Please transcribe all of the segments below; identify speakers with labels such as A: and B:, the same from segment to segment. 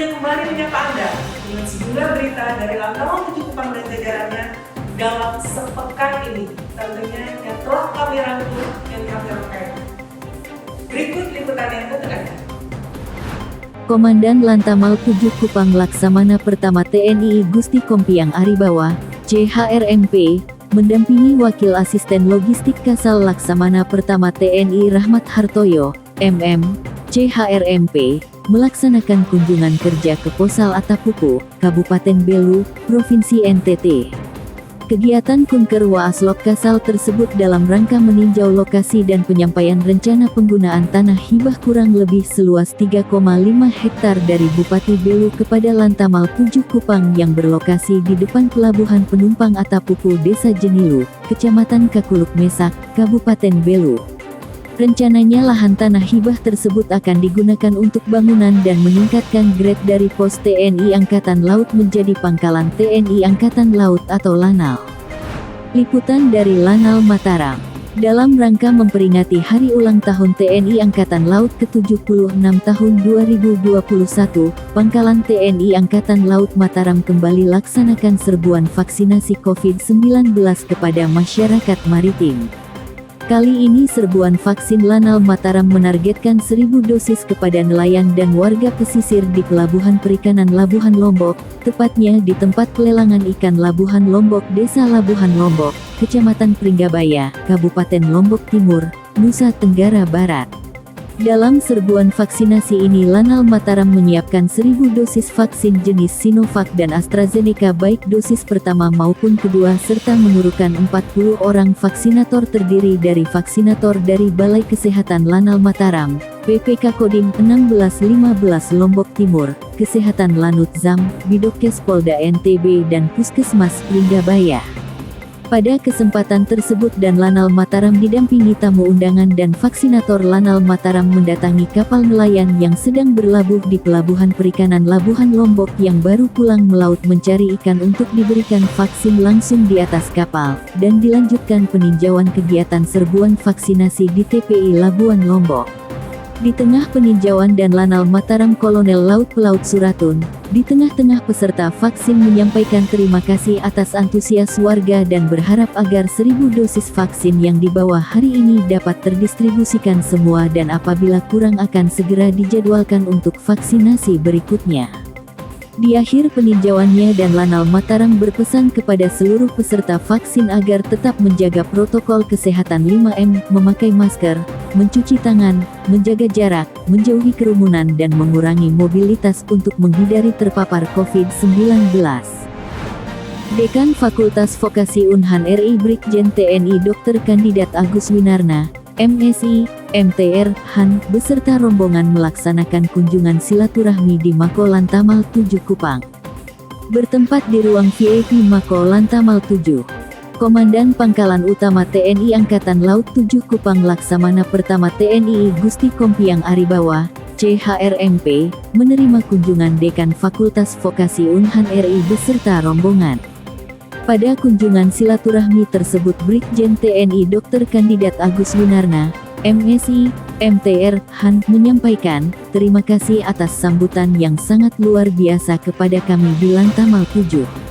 A: Media kembali menyapa Anda dengan sejumlah berita dari Lantamal 7 Kupang dan jajarannya dalam sepekan ini. Tentunya yang telah kami rangkum dan kami rangkai. Berikut liputannya untuk Anda.
B: Komandan Lantamal 7 Kupang Laksamana Pertama TNI Gusti Kompiang Aribawa, CHRMP, mendampingi Wakil Asisten Logistik Kasal Laksamana Pertama TNI Rahmat Hartoyo, MM, CHRMP, melaksanakan kunjungan kerja ke Posal Atapupu, Kabupaten Belu, Provinsi NTT. Kegiatan Kunker Waaslok Kasal tersebut dalam rangka meninjau lokasi dan penyampaian rencana penggunaan tanah hibah kurang lebih seluas 3,5 hektar dari Bupati Belu kepada Lantamal 7 Kupang yang berlokasi di depan Pelabuhan Penumpang Atapupu Desa Jenilu, Kecamatan Kakuluk Mesak, Kabupaten Belu. Rencananya lahan tanah hibah tersebut akan digunakan untuk bangunan dan meningkatkan grade dari pos TNI Angkatan Laut menjadi Pangkalan TNI Angkatan Laut atau Lanal. Liputan dari Lanal Mataram. Dalam rangka memperingati Hari Ulang Tahun TNI Angkatan Laut ke-76 tahun 2021, Pangkalan TNI Angkatan Laut Mataram kembali laksanakan serbuan vaksinasi COVID-19 kepada masyarakat maritim. Kali ini serbuan vaksin Lanal Mataram menargetkan 1.000 dosis kepada nelayan dan warga pesisir di Pelabuhan Perikanan Labuhan Lombok, tepatnya di tempat pelelangan ikan Labuhan Lombok, Desa Labuhan Lombok, Kecamatan Pringgabaya, Kabupaten Lombok Timur, Nusa Tenggara Barat. Dalam serbuan vaksinasi ini Lanal Mataram menyiapkan 1.000 dosis vaksin jenis Sinovac dan AstraZeneca baik dosis pertama maupun kedua serta menurunkan 40 orang vaksinator terdiri dari vaksinator dari Balai Kesehatan Lanal Mataram, PPK Kodim 1615 Lombok Timur, Kesehatan Lanut Zam, Bidokes Polda NTB dan Puskesmas Pringgabaya. Pada kesempatan tersebut dan Lanal Mataram didampingi tamu undangan dan vaksinator Lanal Mataram mendatangi kapal nelayan yang sedang berlabuh di Pelabuhan Perikanan Labuhan Lombok yang baru pulang melaut mencari ikan untuk diberikan vaksin langsung di atas kapal, dan dilanjutkan peninjauan kegiatan serbuan vaksinasi di TPI Labuan Lombok. Di tengah peninjauan dan Lanal Mataram Kolonel Laut Pelaut Suratun, di tengah-tengah peserta vaksin menyampaikan terima kasih atas antusias warga dan berharap agar 1.000 dosis vaksin yang dibawa hari ini dapat terdistribusikan semua dan apabila kurang akan segera dijadwalkan untuk vaksinasi berikutnya. Di akhir peninjauannya dan Lanal Mataram berpesan kepada seluruh peserta vaksin agar tetap menjaga protokol kesehatan 5M, memakai masker, mencuci tangan, menjaga jarak, menjauhi kerumunan dan mengurangi mobilitas untuk menghindari terpapar COVID-19. Dekan Fakultas Vokasi Unhan RI Brigjen TNI Dr. Kandidat Agus Winarna, MSI, MTR, Han, beserta rombongan melaksanakan kunjungan silaturahmi di Mako Lantamal 7 Kupang. Bertempat di ruang VIP Mako Lantamal 7, Komandan Pangkalan Utama TNI Angkatan Laut 7 Kupang Laksamana Pertama TNI Gusti Kompiang Aribawa, CHRMP, menerima kunjungan Dekan Fakultas Vokasi Unhan RI beserta rombongan. Pada kunjungan silaturahmi tersebut Brigjen TNI Dr. Kandidat Agus Winarna, MSI, MTR, Han, menyampaikan, terima kasih atas sambutan yang sangat luar biasa kepada kami di Lantamal 7.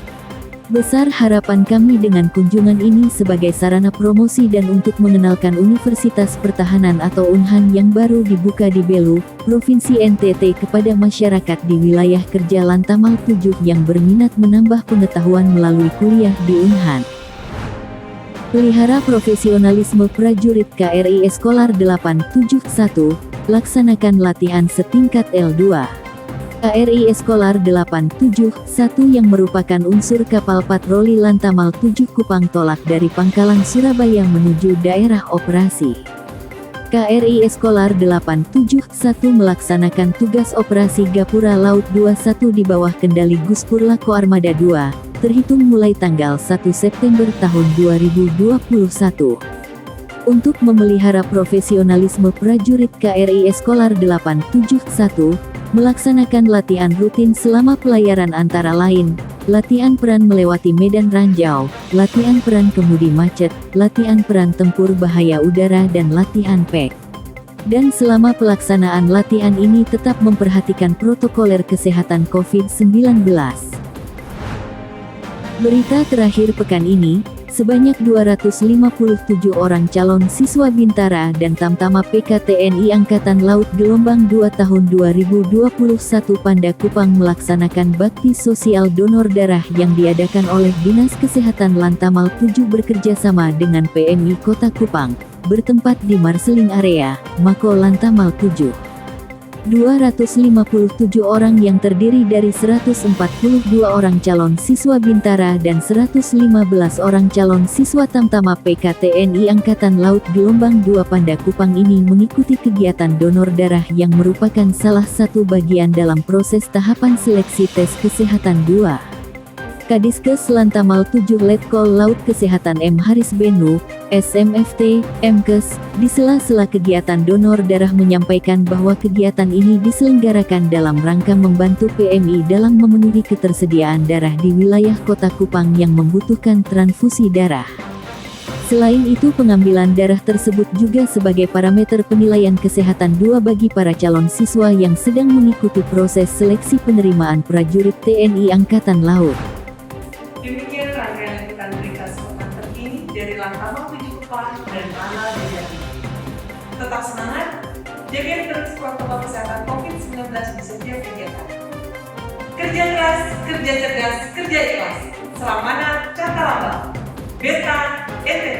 B: Besar harapan kami dengan kunjungan ini sebagai sarana promosi dan untuk mengenalkan Universitas Pertahanan atau Unhan yang baru dibuka di Belu, Provinsi NTT kepada masyarakat di wilayah kerja Lantamal 7 yang berminat menambah pengetahuan melalui kuliah di Unhan. Pelihara profesionalisme prajurit KRI Eskolar 871, laksanakan latihan setingkat L2. KRI Eskolar 871 yang merupakan unsur kapal patroli Lantamal 7 Kupang tolak dari Pangkalan Surabaya menuju daerah operasi. KRI Eskolar 871 melaksanakan tugas operasi Gapura Laut 21 di bawah kendali Guspur Lako Armada 2, terhitung mulai tanggal 1 September tahun 2021. Untuk memelihara profesionalisme prajurit KRI Eskolar 871, melaksanakan latihan rutin selama pelayaran antara lain, latihan peran melewati medan ranjau, latihan peran kemudi macet, latihan peran tempur bahaya udara dan latihan PEK. Dan selama pelaksanaan latihan ini tetap memperhatikan protokoler kesehatan COVID-19. Berita terakhir pekan ini, sebanyak 257 orang calon siswa Bintara dan Tamtama PKTNI Angkatan Laut Gelombang 2 tahun 2021 Panda Kupang melaksanakan bakti sosial donor darah yang diadakan oleh Dinas Kesehatan Lantamal 7 bekerjasama dengan PMI Kota Kupang, bertempat di Marseling Area, Mako Lantamal 7. 257 orang yang terdiri dari 142 orang calon siswa Bintara dan 115 orang calon siswa Tamtama PKTNI Angkatan Laut Gelombang 2 Panda Kupang ini mengikuti kegiatan donor darah yang merupakan salah satu bagian dalam proses tahapan seleksi tes kesehatan 2. Kadiskes Lantamal 7 Letkol Laut Kesehatan M. Haris Benu, SMFT, Mkes, di sela-sela kegiatan donor darah menyampaikan bahwa kegiatan ini diselenggarakan dalam rangka membantu PMI dalam memenuhi ketersediaan darah di wilayah Kota Kupang yang membutuhkan transfusi darah. Selain itu pengambilan darah tersebut juga sebagai parameter penilaian kesehatan 2 bagi para calon siswa yang sedang mengikuti proses seleksi penerimaan prajurit TNI Angkatan Laut.
A: Demikian rangkaian liputan berita sepekan terkini dari Lantamal 7 Kupang dan Mana Dejati. Tetap semangat, jaga terus protokol kesehatan COVID-19 di setiap kegiatan. Kerja keras, kerja cerdas, kerja ikhlas. Selamana Cakalamba. Beta, ET.